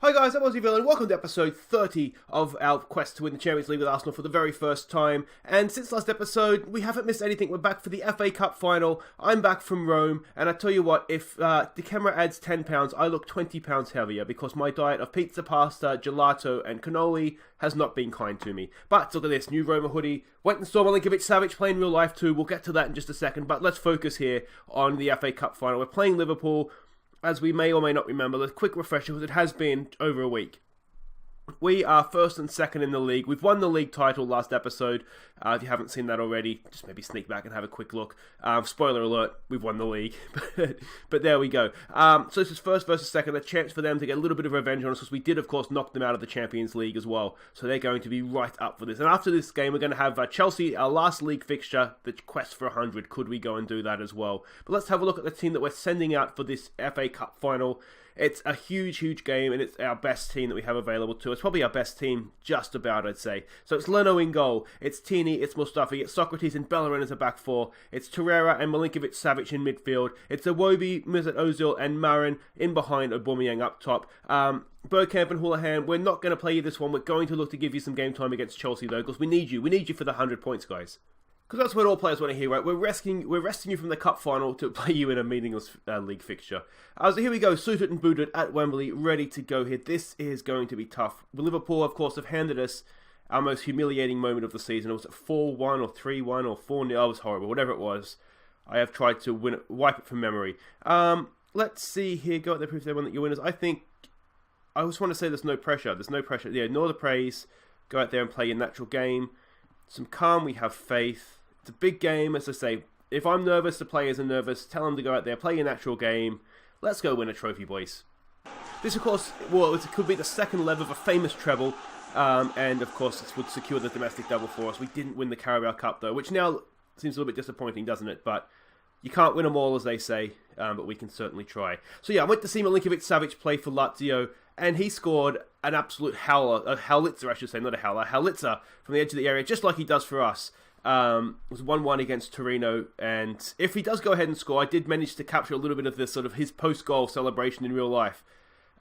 Hi guys, I'm Aussie and welcome to episode 30 of our quest to win the Champions League with Arsenal for the very first time. And since last episode, we haven't missed anything. We're back for the FA Cup final. I'm back from Rome, and I tell you what, if the camera adds £10, I look £20 heavier because my diet of pizza, pasta, gelato, and cannoli has not been kind to me. But look at this, new Roma hoodie. Went and saw Milinkovic-Savic play in real life too. We'll get to that in just a second, but let's focus here on the FA Cup final. We're playing Liverpool. As we may or may not remember, a quick refresher because it has been over a week. We are first and second in the league. We've won the league title last episode. If you haven't seen that already, just maybe sneak back and have a quick look. Spoiler alert, we've won the league. but there we go. So this is first versus second, a chance for them to get a little bit of revenge on us because we did, of course, knock them out of the Champions League as well. So they're going to be right up for this. And after this game, we're going to have Chelsea, our last league fixture, the quest for 100. Could we go and do that as well? But let's have a look at the team that we're sending out for this FA Cup final. It's a huge, huge game, and it's our best team that we have available to us. It's probably our best team, just about, I'd say. So it's Leno in goal, it's Tierney, it's Mustafi, it's Socrates and Bellerin as a back four, it's Torreira and Milinkovic-Savic in midfield, it's Iwobi, Mesut Ozil and Marin in behind Aubameyang up top. Bergkamp and Houlihan, we're not going to play you this one. We're going to look to give you some game time against Chelsea, though, because we need you. We need you for the 100 points, guys. Because that's what all players want to hear, right? We're resting you from the cup final to play you in a meaningless league fixture. So here we go, suited and booted at Wembley, ready to go here. This is going to be tough. Liverpool, of course, have handed us our most humiliating moment of the season. It was at 4-1 or 3-1 or 4-0. It was horrible, whatever it was. I have tried to wipe it from memory. Let's see here. Go out there, prove to everyone that you're winners. I just want to say there's no pressure. There's no pressure. Yeah, ignore the praise. Go out there and play your natural game. Some calm, we have faith. It's a big game, as I say. If I'm nervous, the players are nervous. Tell them to go out there, play your natural game. Let's go win a trophy, boys. This, of course, well, it could be the second leg of a famous treble. And, of course, this would secure the domestic double for us. We didn't win the Carabao Cup, though, which now seems a little bit disappointing, doesn't it? But you can't win them all, as they say. But we can certainly try. So, yeah, I went to see Milinkovic-Savic play for Lazio. And he scored an absolute howler, a howitzer, I should say, not a howler, a howitzer from the edge of the area, just like he does for us. It was 1-1 against Torino, and if he does go ahead and score, I did manage to capture a little bit of this sort of his post-goal celebration in real life.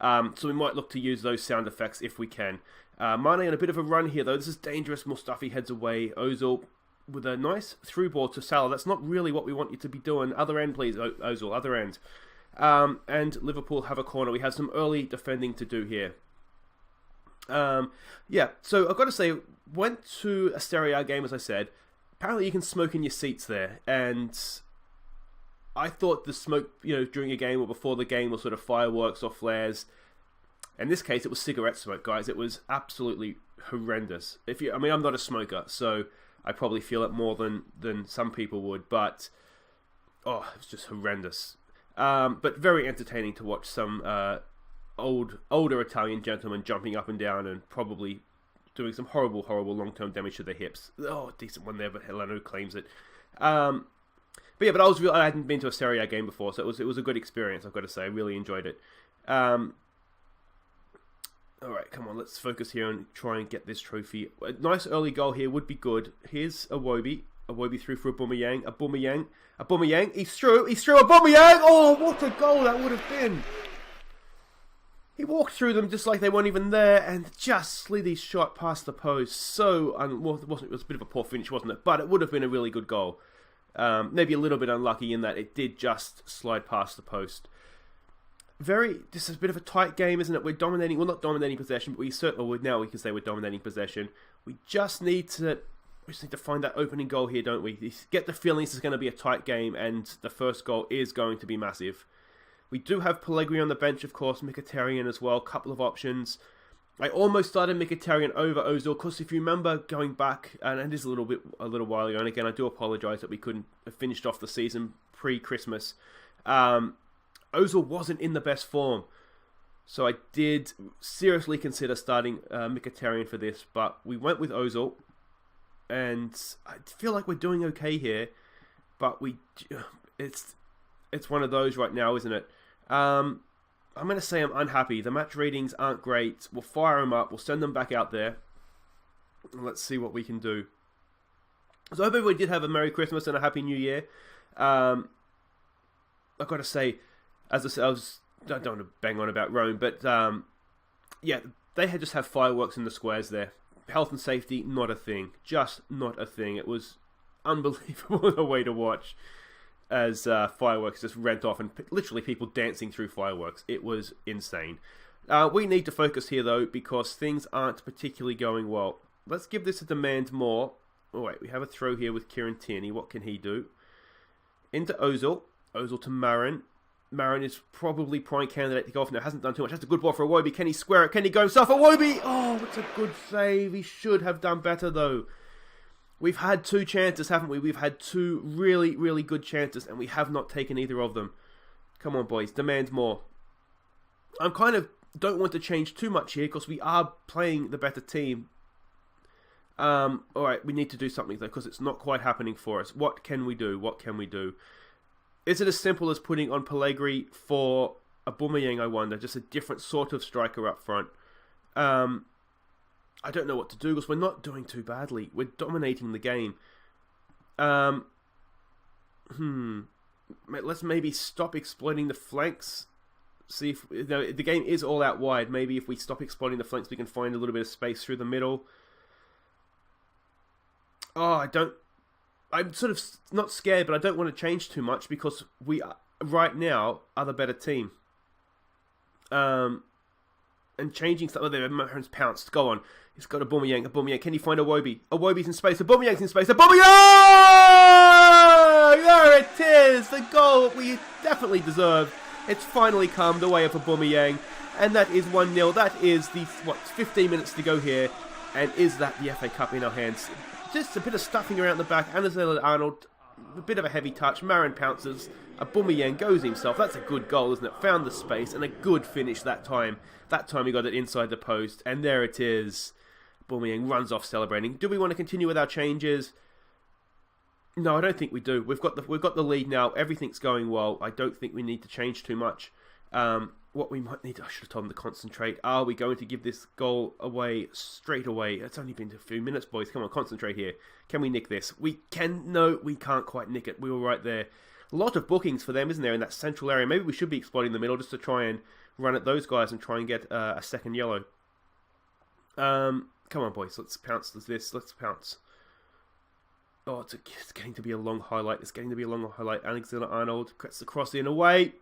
So we might look to use those sound effects if we can. Mane on a bit of a run here, though. This is dangerous. Mustafi heads away. Ozil with a nice through ball to Salah. That's not really what we want you to be doing. Other end, please, Ozil. Other end. And Liverpool have a corner. We have some early defending to do here. Yeah, so I've got to say, went to a Serie A game, as I said. Apparently you can smoke in your seats there, and I thought the smoke, during a game or before the game was sort of fireworks or flares. In this case, it was cigarette smoke, guys. It was absolutely horrendous. I'm not a smoker, so I probably feel it more than some people would, but it was just horrendous. But very entertaining to watch some older Italian gentlemen jumping up and down and probably doing some horrible long-term damage to their hips. Oh, decent one there, but Heleno claims it. But I hadn't been to a Serie A game before, so it was a good experience, I've got to say. I really enjoyed it. Alright, come on, let's focus here and try and get this trophy. A nice early goal here would be good. Here's Iwobi. Iwobi through for Aubameyang. Aubameyang. He's through. Aubameyang! Oh, what a goal that would have been! He walked through them just like they weren't even there, and just slid his shot past the post. It was a bit of a poor finish, wasn't it? But it would have been a really good goal. Maybe a little bit unlucky in that it did just slide past the post. This is a bit of a tight game, isn't it? We're dominating, well, not dominating possession, but we can say we're dominating possession. We just need to find that opening goal here, don't we? Get the feeling this is going to be a tight game, and the first goal is going to be massive. We do have Pellegrini on the bench, of course, Mkhitaryan as well, couple of options. I almost started Mkhitaryan over Ozil, because if you remember going back, and it is a little while ago, and again, I do apologise that we couldn't have finished off the season pre-Christmas. Ozil wasn't in the best form, so I did seriously consider starting Mkhitaryan for this, but we went with Ozil, and I feel like we're doing okay here, but it's one of those right now, isn't it? I'm going to say I'm unhappy. The match ratings aren't great. We'll fire them up. We'll send them back out there. Let's see what we can do. So I hope everybody did have a Merry Christmas and a Happy New Year. I've got to say, as I said, I don't want to bang on about Rome, but Yeah, they had just have fireworks in the squares there. Health and safety, not a thing. Just not a thing. It was unbelievable the way to watch as fireworks just rent off and literally people dancing through fireworks. It was insane. We need to focus here though because things aren't particularly going well. Let's give this a demand more. Oh wait, we have a throw here with Kieran Tierney. What can he do? Into Ozil. Ozil to Marin. Marin is probably prime candidate to go off now. Hasn't done too much. That's a good ball for Awobi. Can he square it? Can he go himself? Awobi! Oh, it's a good save. He should have done better though. We've had 2 chances, haven't we? We've had 2 really, really good chances, and we have not taken either of them. Come on, boys. Demand more. I'm kind of don't want to change too much here, because we are playing the better team. Alright, we need to do something, though, because it's not quite happening for us. What can we do? What can we do? Is it as simple as putting on Pellegrini for a Aubameyang, I wonder? Just a different sort of striker up front. I don't know what to do because we're not doing too badly. We're dominating the game. Let's maybe stop exploiting the flanks. See if the game is all out wide. Maybe if we stop exploiting the flanks, we can find a little bit of space through the middle. Oh, I'm sort of not scared, but I don't want to change too much because we are, right now are the better team. And changing stuff. Oh, there, Marin's pounced. Go on. He's got Aubameyang. Aubameyang. Can he find Awobi? Awobi's in space. Aubameyang's in space. Aubameyang! There it is. The goal we definitely deserved. It's finally come the way of Aubameyang. And that is 1-0. That is the, 15 minutes to go here. And is that the FA Cup in our hands? Just a bit of stuffing around the back. Alexander-Arnold, a bit of a heavy touch. Marin pounces. Aubameyang goes himself. That's a good goal, isn't it? Found the space and a good finish that time. That time he got it inside the post. And there it is. Aubameyang runs off celebrating. Do we want to continue with our changes? No, I don't think we do. We've got the lead now. Everything's going well. I don't think we need to change too much. What we might need, I should have told him to concentrate. Are we going to give this goal away straight away? It's only been a few minutes, boys. Come on, concentrate here. Can we nick this? We can. No, we can't quite nick it. We were right there. A lot of bookings for them, isn't there, in that central area? Maybe we should be exploiting the middle just to try and run at those guys and try and get a second yellow. Come on, boys. Let's pounce this. Let's pounce. Oh, it's getting to be a long highlight. It's getting to be a long highlight. Alexander-Arnold cuts the cross in away.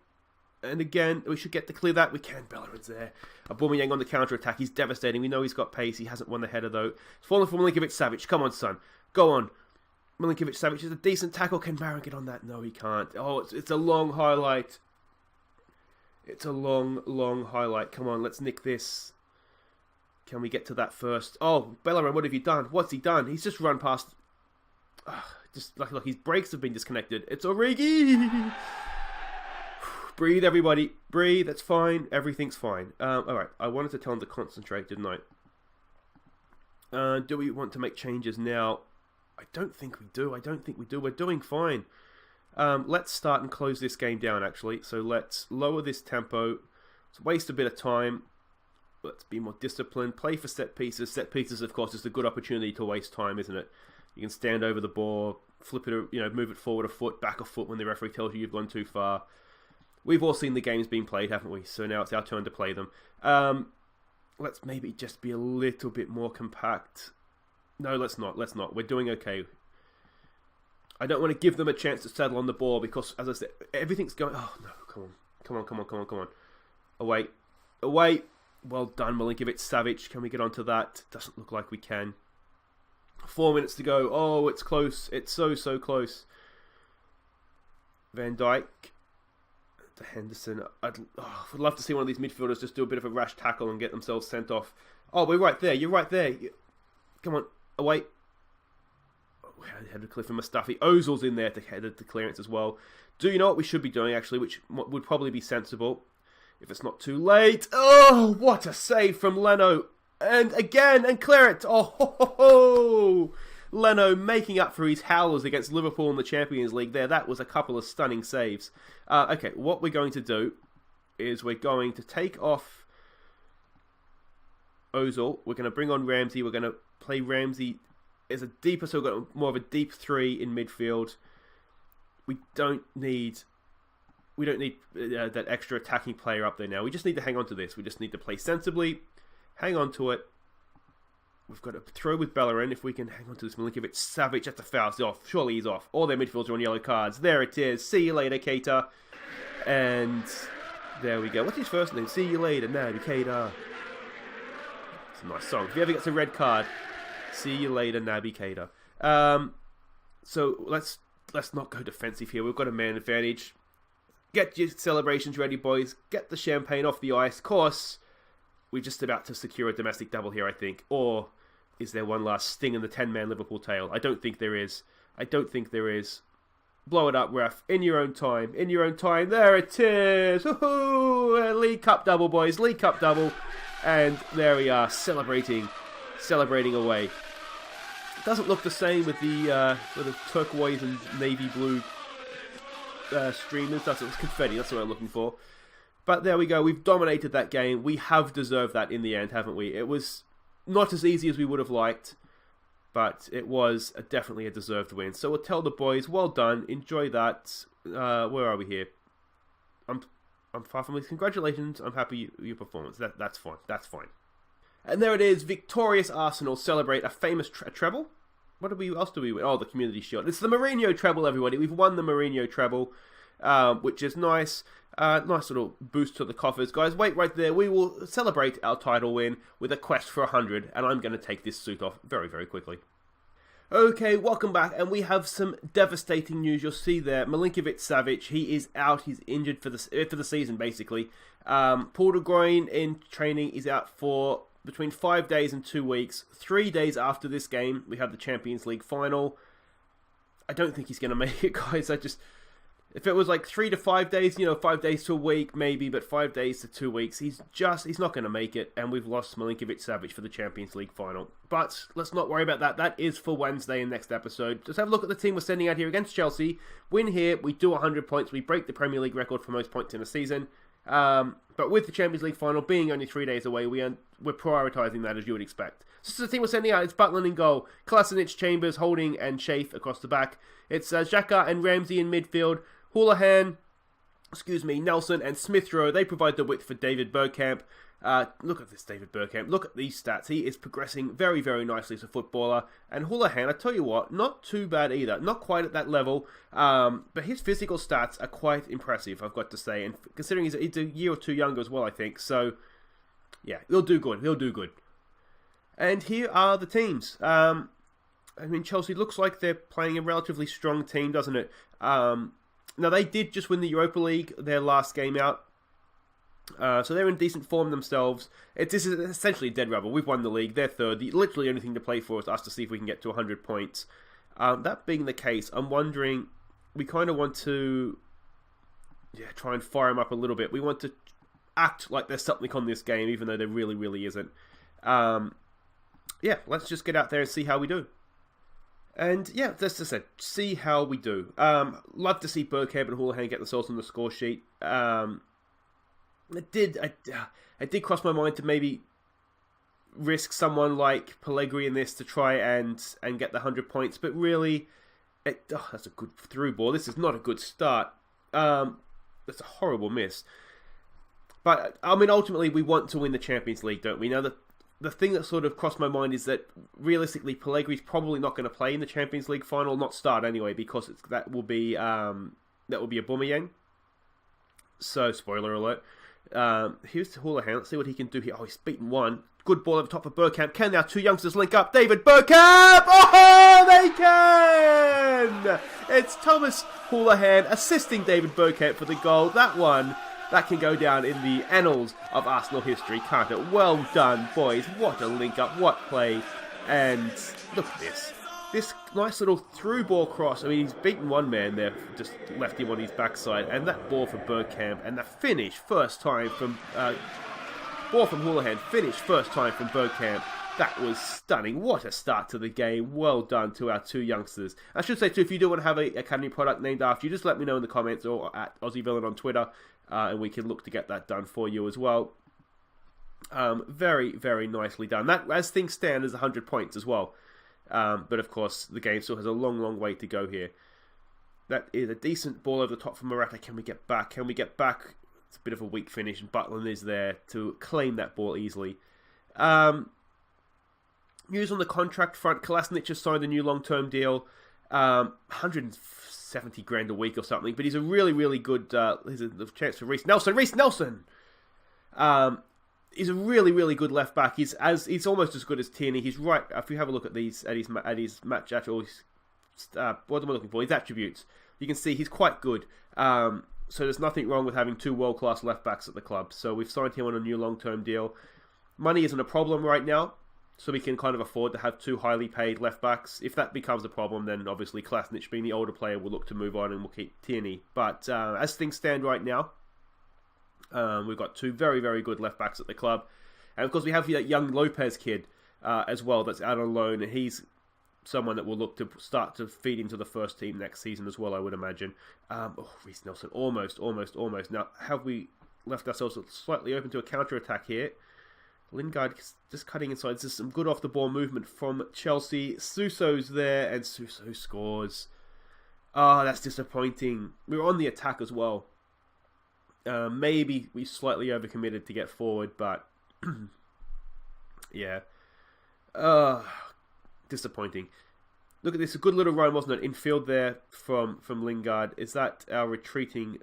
And again, we should get to clear that. We can. Bellerin's there. Aubameyang on the counter-attack. He's devastating. We know he's got pace. He hasn't won the header, though. It's fallen for Milinkovic-Savic. Come on, son. Go on. Milinkovic-Savic is a decent tackle. Can Marin get on that? No, he can't. Oh, it's a long highlight. It's a long, long highlight. Come on, let's nick this. Can we get to that first? Oh, Bellerin, what have you done? What's he done? He's just run past... just like his brakes have been disconnected. It's Origi! Breathe, everybody. Breathe. That's fine. Everything's fine. Alright, I wanted to tell him to concentrate, didn't I? Do we want to make changes now? I don't think we do. We're doing fine. Let's start and close this game down, actually. So let's lower this tempo. Let's waste a bit of time. Let's be more disciplined. Play for set pieces. Set pieces, of course, is a good opportunity to waste time, isn't it? You can stand over the ball, flip it, move it forward a foot, back a foot when the referee tells you you've gone too far. We've all seen the games being played, haven't we? So now it's our turn to play them. Let's maybe just be a little bit more compact. No, let's not. We're doing okay. I don't want to give them a chance to settle on the ball because, as I said, everything's going... Oh, no. Come on. Away. Well done, Milinkovic-Savic. Can we get onto that? Doesn't look like we can. 4 minutes to go. Oh, it's close. It's so close. Van Dijk to Henderson. I'd love to see one of these midfielders just do a bit of a rash tackle and get themselves sent off. Oh, we're right there. You're right there. Come on. Away. Head to Cliff and Mustafi. Ozil's in there to head the clearance as well. Do you know what we should be doing, actually, which would probably be sensible if it's not too late? Oh, what a save from Leno. And again, and clear it. Oh, Leno making up for his howlers against Liverpool in the Champions League there. That was a couple of stunning saves. Okay, what we're going to do is we're going to take off Ozil. We're going to bring on Ramsey. We're going to play Ramsey as a deeper, so we've got more of a deep 3 in midfield. We don't need that extra attacking player up there now. We just need to hang on to this. We just need to play sensibly. Hang on to it. We've got a throw with Bellerin. If we can hang on to this Milinkovic-Savic, that's a foul. He's off. Surely he's off. All their midfielders are on yellow cards. There it is. See you later, Keita. And there we go. What's his first name? See you later, Naby Keita. It's a nice song. If he ever gets a red card, see you later, Naby Keita. So let's not go defensive here. We've got a man advantage. Get your celebrations ready, boys. Get the champagne off the ice. Of course, we're just about to secure a domestic double here, I think. Or is there one last sting in the 10-man Liverpool tail? I don't think there is. Blow it up, ref. In your own time. There it is. Woohoo! League Cup double, boys. League Cup double. And there we are, celebrating away. It doesn't look the same with the turquoise and navy blue streamers. It's confetti. That's what I'm looking for. But there we go. We've dominated that game. We have deserved that in the end, haven't we? It was not as easy as we would have liked, but it was definitely a deserved win. So we'll tell the boys, well done. Enjoy that. Where are we here? I'm far from this. Congratulations. I'm happy with your performance. That's fine. And there it is. Victorious Arsenal celebrate a famous treble. What else do we win? Oh, the Community Shield. It's the Mourinho treble, everybody. We've won the Mourinho treble, which is nice. Nice little boost to the coffers. Guys, wait right there. We will celebrate our title win with a quest for 100, and I'm going to take this suit off very, very quickly. Okay, welcome back, and we have some devastating news. You'll see there, Milinkovic-Savic, he is out. He's injured for the season, basically. Paul de groin in training is out for between 5 days and 2 weeks. 3 days after this game, we have the Champions League final. I don't think he's going to make it, guys. If it was like 3 to 5 days, 5 days to a week, maybe, but 5 days to 2 weeks, he's not going to make it, and we've lost Milinkovic-Savic for the Champions League final. But let's not worry about that. That is for Wednesday in next episode. Just have a look at the team we're sending out here against Chelsea. Win here, we do 100 points. We break the Premier League record for most points in a season. But with the Champions League final being only 3 days away, we're prioritising that as you would expect. So this is the team we're sending out. It's Butland in goal, Kolasinac, Chambers, Holding, and Shafe across the back. It's Xhaka and Ramsey in midfield. Houlihan, Nelson and Smith Rowe, they provide the width for David Bergkamp. Look at this David Bergkamp. Look at these stats. He is progressing very, very nicely as a footballer. And Houlihan, I tell you what, not too bad either. Not quite at that level, but his physical stats are quite impressive, I've got to say. And considering he's a year or two younger as well, I think. So, yeah, he'll do good. And here are the teams. Chelsea looks like they're playing a relatively strong team, doesn't it? Now, they did just win the Europa League, their last game out. So they're in decent form themselves. This is essentially dead rubber. We've won the league. They're third. Literally only thing to play for is us to see if we can get to 100 points. That being the case, I'm wondering, we kind of want to try and fire them up a little bit. We want to act like there's something on this game, even though there really, really isn't. Let's just get out there and see how we do. And that's just it. See how we do. Love to see Bergkamp and Houlihan get themselves on the score sheet. It did cross my mind to maybe risk someone like Pellegrini in this to try and get the 100 points, but really, that's a good through ball. This is not a good start. That's a horrible miss. But ultimately, we want to win the Champions League, don't we? Now the thing that sort of crossed my mind is that realistically, Pellegrini's probably not going to play in the Champions League final, not start anyway, because that will be Aubameyang. So, spoiler alert. Here's Houlihan. Let's see what he can do here. Oh, he's beaten one. Good ball over top for Bergkamp. Can now two youngsters link up? David Bergkamp! Oh, they can! It's Thomas Houlihan assisting David Bergkamp for the goal. That can go down in the annals of Arsenal history, can't it? Well done, boys. What a link-up, what play. And look at this. This nice little through ball cross. He's beaten one man there, just left him on his backside. And that ball from Bergkamp. And the finish, first time from... ball from Houlihan, finish first time from Bergkamp. That was stunning. What a start to the game. Well done to our two youngsters. I should say, too, if you do want to have an Academy product named after you, just let me know in the comments or at Aussie Villain on Twitter. And we can look to get that done for you as well. Very, very nicely done. That, as things stand, is 100 points as well. But of course, the game still has a long, long way to go here. That is a decent ball over the top from Morata. Can we get back? It's a bit of a weak finish, and Butland is there to claim that ball easily. News on the contract front, Kolasinac has signed a new long-term deal, 170 grand a week or something, but he's a really, really good, he's a chance for Reece Nelson! He's a really, really good left back. He's almost as good as Tierney. He's right. If you have a look at his match attributes, what am I looking for? His attributes. You can see he's quite good. So there's nothing wrong with having two world-class left backs at the club. So we've signed him on a new long-term deal. Money isn't a problem right now, so we can kind of afford to have two highly paid left backs. If that becomes a problem, then obviously Kolasinac, being the older player, will look to move on and we'll keep Tierney. But as things stand right now, we've got two very, very good left backs at the club. And of course we have that young Lopez kid as well that's out on loan. And he's someone that will look to start to feed into the first team next season as well, I would imagine. Reece Nelson, almost. Now, have we left ourselves slightly open to a counter-attack here? Lingard just cutting inside. This is some good off-the-ball movement from Chelsea. Suso's there, and Suso scores. That's disappointing. We were on the attack as well. Maybe we slightly overcommitted to get forward, but yeah. Disappointing. Look at this, a good little run, wasn't it? Infield there from Lingard. Is that our retreating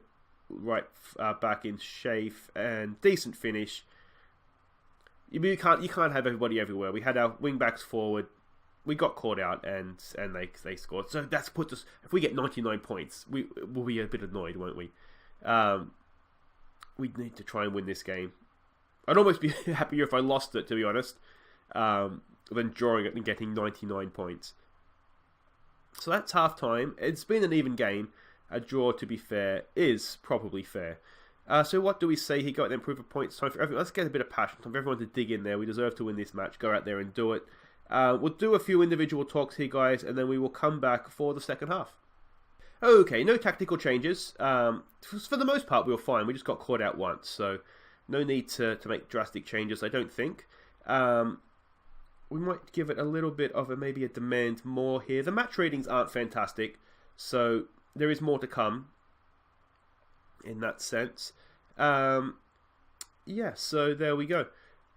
right back in Shafe? And decent finish. You can't have everybody everywhere. We had our wing backs forward. We got caught out and they scored. So that's put us. If we get 99 points, we'll be a bit annoyed, won't we? We need to try and win this game. I'd almost be happier if I lost it, to be honest, than drawing it and getting 99 points. So that's half time. It's been an even game. A draw, to be fair, is probably fair. So what do we say? He got an improved points. Time for everyone. Let's get a bit of passion. Time for everyone to dig in there. We deserve to win this match. Go out there and do it. We'll do a few individual talks here, guys, and then we will come back for the second half. Okay, no tactical changes. For the most part, we were fine. We just got caught out once, so no need to make drastic changes, I don't think. We might give it a little bit of maybe a demand more here. The match ratings aren't fantastic, so there is more to come in that sense. Yeah, so there we go.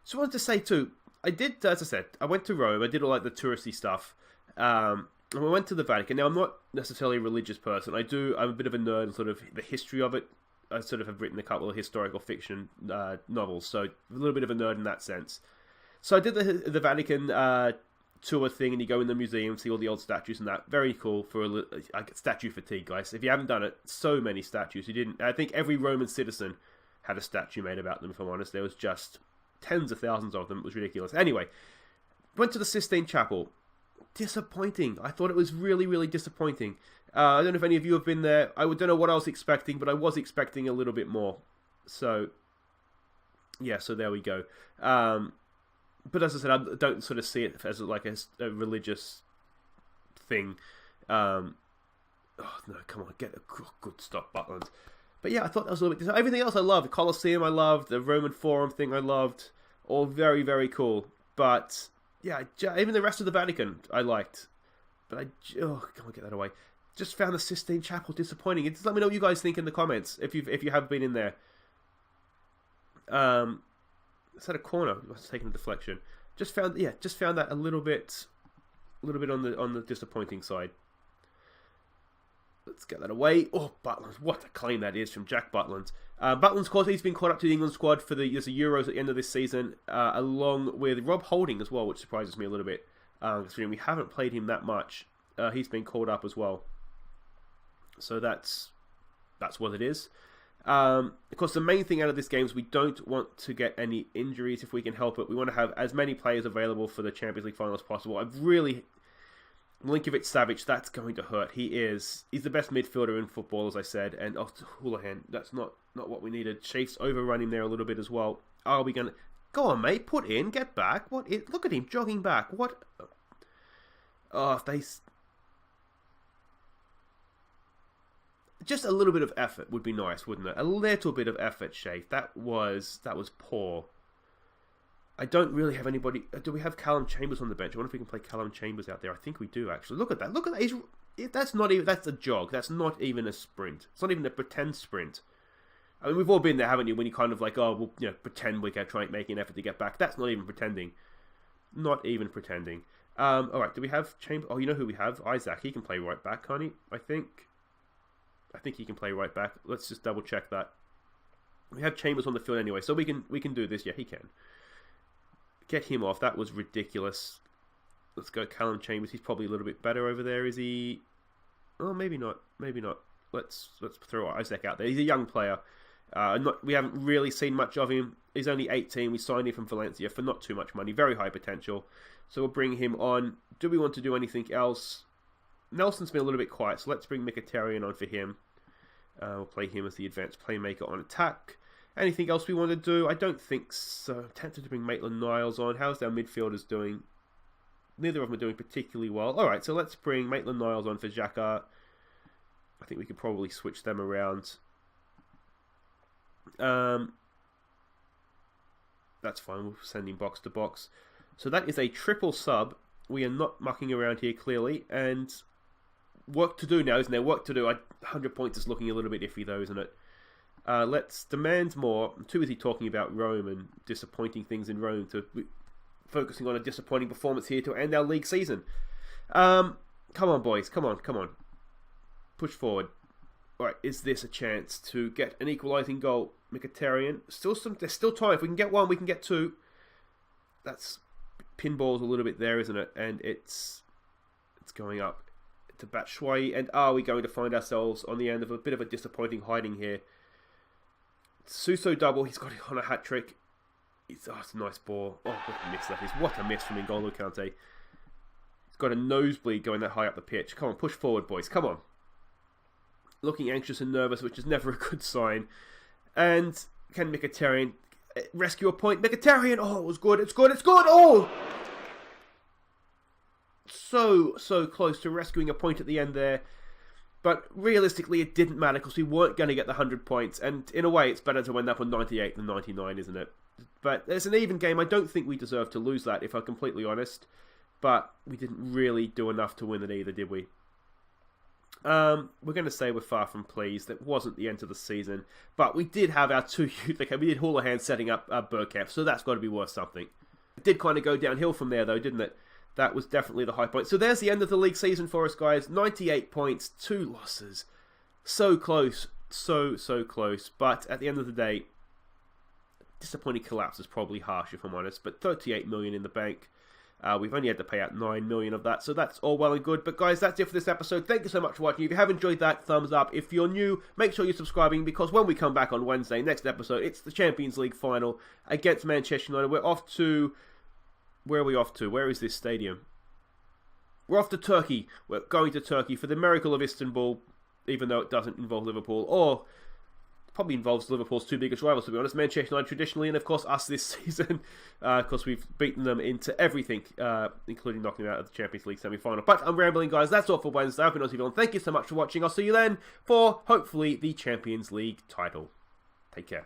So I wanted to say too, I did, as I said, I went to Rome. I did all like the touristy stuff. And I went to the Vatican. Now, I'm not necessarily a religious person. I'm a bit of a nerd in sort of the history of it. I sort of have written a couple of historical fiction novels, so a little bit of a nerd in that sense. So I did the Vatican tour thing, and you go in the museum, see all the old statues and that. Very cool for I get statue fatigue, guys. If you haven't done it, so many statues. I think every Roman citizen had a statue made about them, if I'm honest. There was just tens of thousands of them. It was ridiculous. Anyway, went to the Sistine Chapel. Disappointing. I thought it was really, really disappointing. I don't know if any of you have been there. I don't know what I was expecting, but I was expecting a little bit more. So, yeah, so there we go. But as I said, I don't sort of see it as like a religious thing. Oh, no, come on, get a good stop, Butland. But yeah, I thought that was a little bit... Everything else I loved. The Colosseum I loved. The Roman Forum thing I loved. All very, very cool. But... yeah, even the rest of the Vatican I liked. But come on, get that away. Just found the Sistine Chapel disappointing. Just let me know what you guys think in the comments if you have been in there. It's at a corner. I was taking a deflection. Just found that a little bit on the disappointing side. Let's get that away. Oh, Butland. What a claim that is from Jack Butland. Butland's, of course, he's been called up to the England squad for the Euros at the end of this season, along with Rob Holding as well, which surprises me a little bit, considering we haven't played him that much. He's been called up as well. So that's what it is. Of course, the main thing out of this game is we don't want to get any injuries if we can help it. We want to have as many players available for the Champions League final as possible. Milinkovic-Savic, that's going to hurt. He's the best midfielder in football, as I said. And Houlihan, that's not what we needed. Shafe's overrunning there a little bit as well. Are we going to... Go on, mate. Put in. Get back. Look at him jogging back. What... Oh, if they... Just a little bit of effort would be nice, wouldn't it? A little bit of effort, Shafe. That was poor. I don't really have anybody... Do we have Callum Chambers on the bench? I wonder if we can play Callum Chambers out there. I think we do, actually. Look at that. Look at that. That's a jog. That's not even a sprint. It's not even a pretend sprint. I mean, we've all been there, haven't you? When you kind of like, oh, we'll pretend we're going to try and make an effort to get back. That's not even pretending. Not even pretending. All right, do we have Chambers? Oh, you know who we have? Isaac. He can play right back, can't he? I think he can play right back. Let's just double check that. We have Chambers on the field anyway, so we can do this. Yeah, he can. Get him off. That was ridiculous. Let's go Callum Chambers. He's probably a little bit better over there. Is he? Oh, maybe not. Maybe not. Let's throw Isaac out there. He's a young player. We haven't really seen much of him. He's only 18. We signed him from Valencia for not too much money. Very high potential. So we'll bring him on. Do we want to do anything else? Nelson's been a little bit quiet, so let's bring Mkhitaryan on for him. We'll play him as the advanced playmaker on attack. Anything else we want to do? I don't think so. I'm tempted to bring Maitland-Niles on. How's our midfielders doing? Neither of them are doing particularly well. Alright, so let's bring Maitland-Niles on for Xhaka. I think we could probably switch them around. That's fine. We'll send him box to box. So that is a triple sub. We are not mucking around here, clearly. And work to do now, isn't there? Work to do. 100 points is looking a little bit iffy, though, isn't it? Let's demand more. I'm too busy talking about Rome and disappointing things in Rome to focusing on a disappointing performance here to end our league season. Come on, boys. Come on. Push forward. Alright, is this a chance to get an equalising goal? Mkhitaryan. There's still time. If we can get one, we can get two. That's pinballs a little bit there, isn't it? And it's going up to Batshuayi. And are we going to find ourselves on the end of a bit of a disappointing hiding here? Suso double. He's got it on a hat-trick. It's a nice ball. Oh, what a miss that is. What a miss from N'Golo Kante. He's got a nosebleed going that high up the pitch. Come on, push forward, boys. Come on. Looking anxious and nervous, which is never a good sign. And can Mkhitaryan rescue a point? Mkhitaryan! Oh, it was good. It's good. Oh! So close to rescuing a point at the end there. But realistically, it didn't matter because we weren't going to get the 100 points. And in a way, it's better to end up on 98 than 99, isn't it? But it's an even game. I don't think we deserve to lose that, if I'm completely honest. But we didn't really do enough to win it either, did we? We're going to say we're far from pleased. That wasn't the end of the season. But we did have our two youth. Okay, we did Houlihan setting up Bergkamp, so that's got to be worth something. It did kind of go downhill from there, though, didn't it? That was definitely the high point. So there's the end of the league season for us, guys. 98 points, 2 losses. So close. So close. But at the end of the day, disappointing collapse is probably harsh, if I'm honest. But 38 million in the bank. We've only had to pay out 9 million of that, so that's all well and good. But guys, that's it for this episode. Thank you so much for watching. If you have enjoyed that, thumbs up. If you're new, make sure you're subscribing, because when we come back on Wednesday, next episode, it's the Champions League final against Manchester United. We're off to... Where are we off to? Where is this stadium? We're off to Turkey. We're going to Turkey for the miracle of Istanbul, even though it doesn't involve Liverpool, or probably involves Liverpool's two biggest rivals, to be honest. Manchester United traditionally, and of course us this season, because we've beaten them into everything, including knocking them out of the Champions League semi-final. But I'm rambling, guys. That's all for Wednesday. I've been Aussie. Thank you so much for watching. I'll see you then for, hopefully, the Champions League title. Take care.